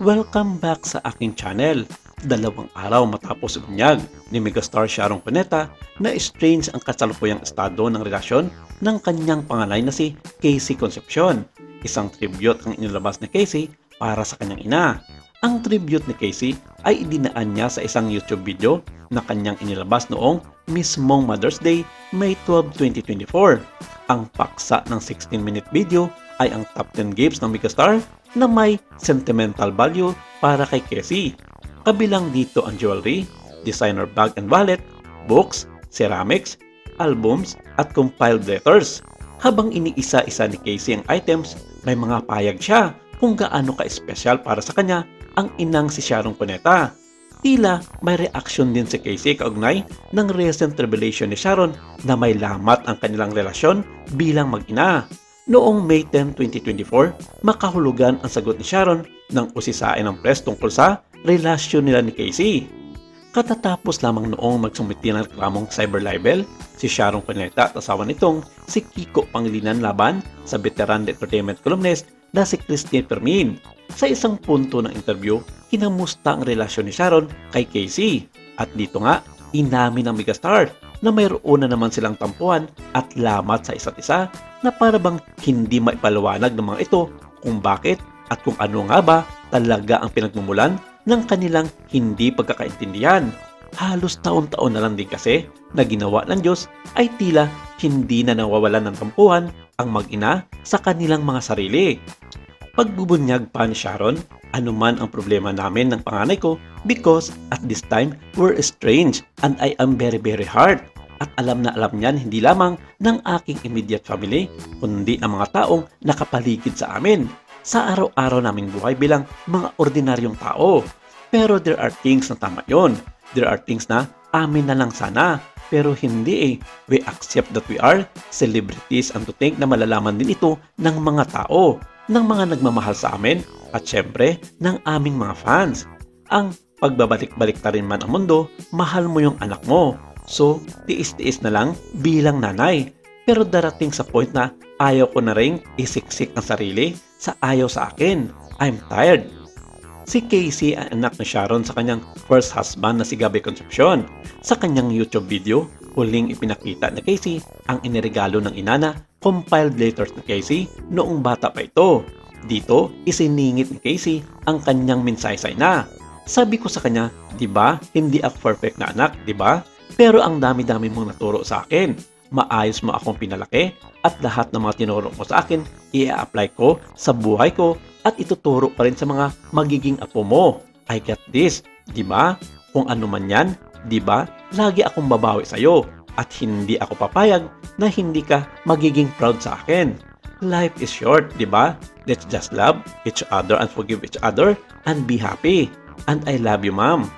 Welcome back sa aking channel. 2 araw matapos unyag ni megastar Sharon Cuneta na strange ang kasalukuyang estado ng relasyon ng kanyang panganay na si Casey Concepcion. Isang tribute ang inilabas ni Casey para sa kanyang ina. Ang tribute ni Casey ay idinaan niya sa isang YouTube video na kanyang inilabas noong mismong Mother's Day, May 12, 2024. Ang paksa ng 16-minute video ay ang top 10 gifts ng megastar na may sentimental value para kay Casey. Kabilang dito ang jewelry, designer bag and wallet, books, ceramics, albums at compiled letters. Habang iniisa-isa ni Casey ang items, may mga payag siya kung gaano ka-espesyal para sa kanya ang inang si Sharon Cuneta. Tila may reaction din si Casey kaugnay ng recent revelation ni Sharon na may lamat ang kanilang relasyon bilang mag-ina. Noong May 10, 2024, makahulugan ang sagot ni Sharon nang usisain ng press tungkol sa relasyon nila ni Casey. Katatapos lamang noong magsumiti ng reklamong cyber libel, si Sharon Cuneta at asawa nitong si Kiko Pangilinan laban sa veteran entertainment columnist na si Christine Fermin. Sa isang punto ng interview, kinamusta ang relasyon ni Sharon kay Casey. At dito nga, inamin ng megastar na mayroon na naman silang tampuhan at lamat sa isa't isa na para bang hindi maipaliwanag ng mga ito kung bakit at kung ano nga ba talaga ang pinagmumulan ng kanilang hindi pagkakaintindihan. Halos taon-taon na lang din kasi na ginawa ng Diyos ay tila hindi na nawawalan ng tampuhan ang mag-ina sa kanilang mga sarili. Pagbubunyag pa ni Sharon, anuman ang problema namin ng panganay ko because at this time we're estranged and I am very hurt. At alam na alam niyan hindi lamang ng aking immediate family, kundi ang mga taong nakapaligid sa amin sa araw-araw naming buhay bilang mga ordinaryong tao. Pero there are things na tama yun. There are things na amin na lang sana. Pero hindi eh. We accept that we are celebrities and to think na malalaman din ito ng mga tao, ng mga nagmamahal sa amin at syempre ng aming mga fans. Ang pagbabalik-balik ta rin man ang mundo, mahal mo yung anak mo. So, tiis-tiis na lang bilang nanay. Pero darating sa point na ayaw ko na rin isiksik ang sarili sa ayaw sa akin. I'm tired. Si Casey ang anak ni Sharon sa kanyang first husband na si Gabby Concepcion. Sa kanyang YouTube video, huling ipinakita ni Casey ang iniregalo ng ina na compiled letters ni Casey noong bata pa ito. Dito, isiningit ni Casey ang kanyang mensahe sa ina. Sabi ko sa kanya, di ba, hindi ako perfect na anak, di ba? Pero ang dami-dami mong naturo sa akin. Maayos mo akong pinalaki at lahat ng mga tinuro mo sa akin, i-apply ko sa buhay ko at ituturo pa rin sa mga magiging apo mo. I got this, di ba? Kung ano man yan, di ba? Lagi akong babawi sa'yo at hindi ako papayag na hindi ka magiging proud sa akin. Life is short, di ba? Let's just love each other and forgive each other and be happy. And I love you, ma'am.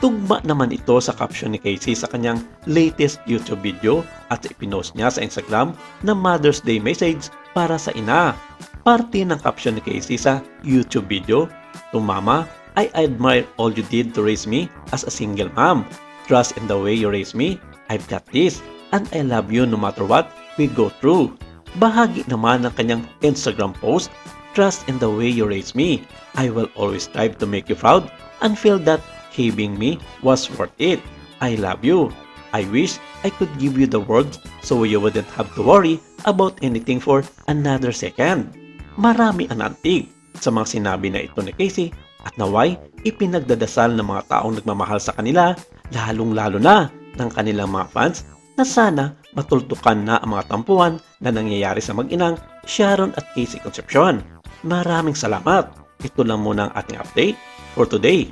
Tugma naman ito sa caption ni Casey sa kanyang latest YouTube video at ipinost niya sa Instagram na Mother's Day message para sa ina. Parte ng caption ni Casey sa YouTube video, "To Mama, I admire all you did to raise me as a single mom. Trust in the way you raised me. I've got this and I love you no matter what we go through." Bahagi naman ng kanyang Instagram post, "Trust in the way you raised me. I will always strive to make you proud and feel that having me was worth it. I love you. I wish I could give you the world so you wouldn't have to worry about anything for another second." Marami ang naantig sa mga sinabi na ito ni Casey at naway ipinagdadasal ng mga taong nagmamahal sa kanila, lalong-lalo na ng kanilang mga fans na sana matultukan na ang mga tampuhan na nangyayari sa mag-inang Sharon at Casey Concepcion. Maraming salamat. Ito lang muna ang ating update for today.